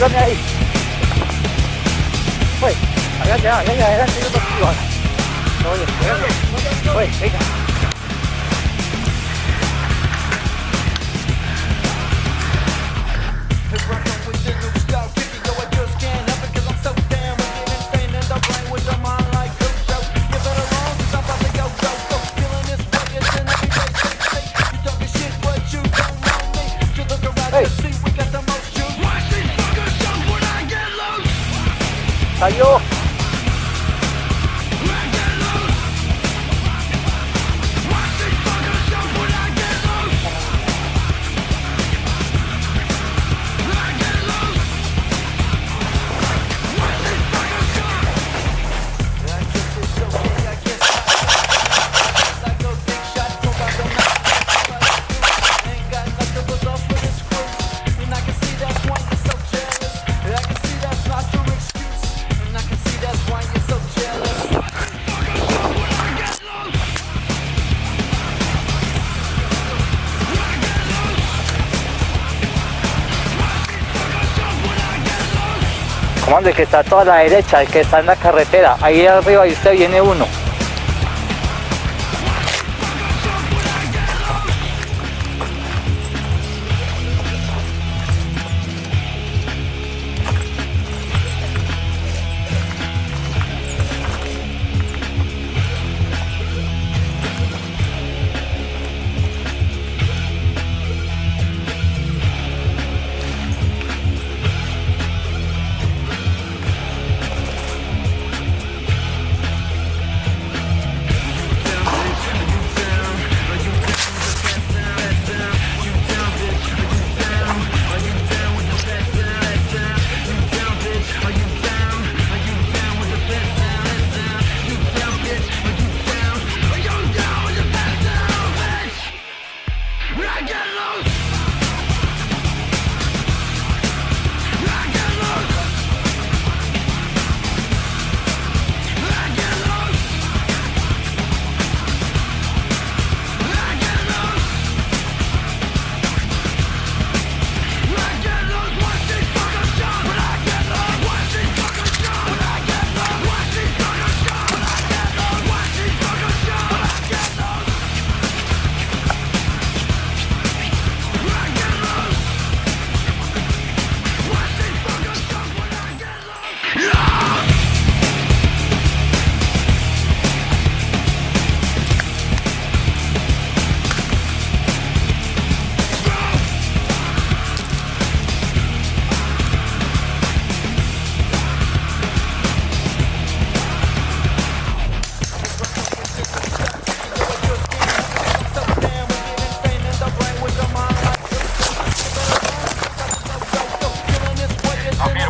ayúdame ahí. Oye, adelante, yo contigo ahora. Oye, venga. Salió. Comando, el que está a toda la derecha, el que está en la carretera, ahí arriba y usted viene uno.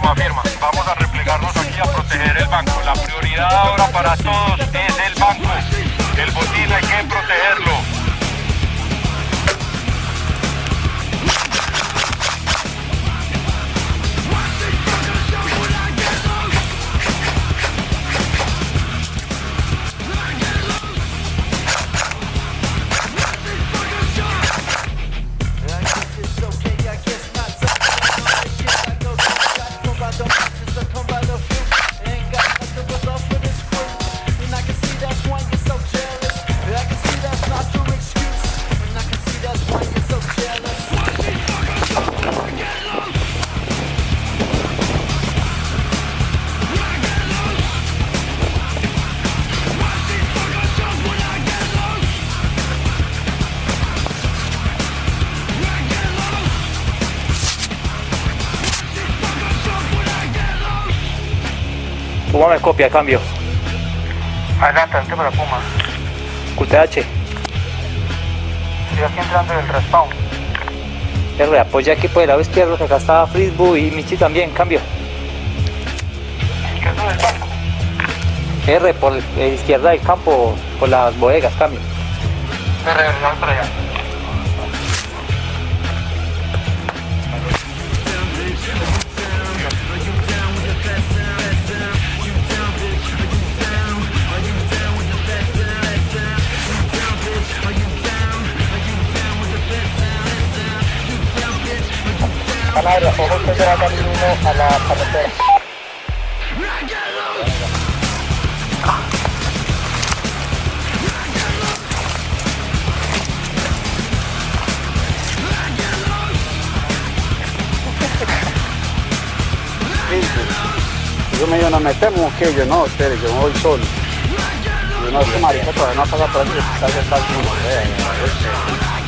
Afirma. Vamos a replegarnos aquí a proteger el banco. La prioridad ahora para todos es el banco. El botín hay que protegerlo. Puma me copia, cambio. Adelante para Puma. QTH. Estoy aquí entrando del respawn. R, apoya aquí por el lado izquierdo, que acá está Frisbu y Michi también, cambio. Izquierdo del banco. R, por la izquierda del campo, por las bodegas, cambio. R, para allá. izquierda, ojo que se va a salir uno a la carretera. Yo me digo, nos metemos, que yo no, espere, yo me voy solo. Yo no, este marica todavía no pasa por aquí, está cerca del mundo.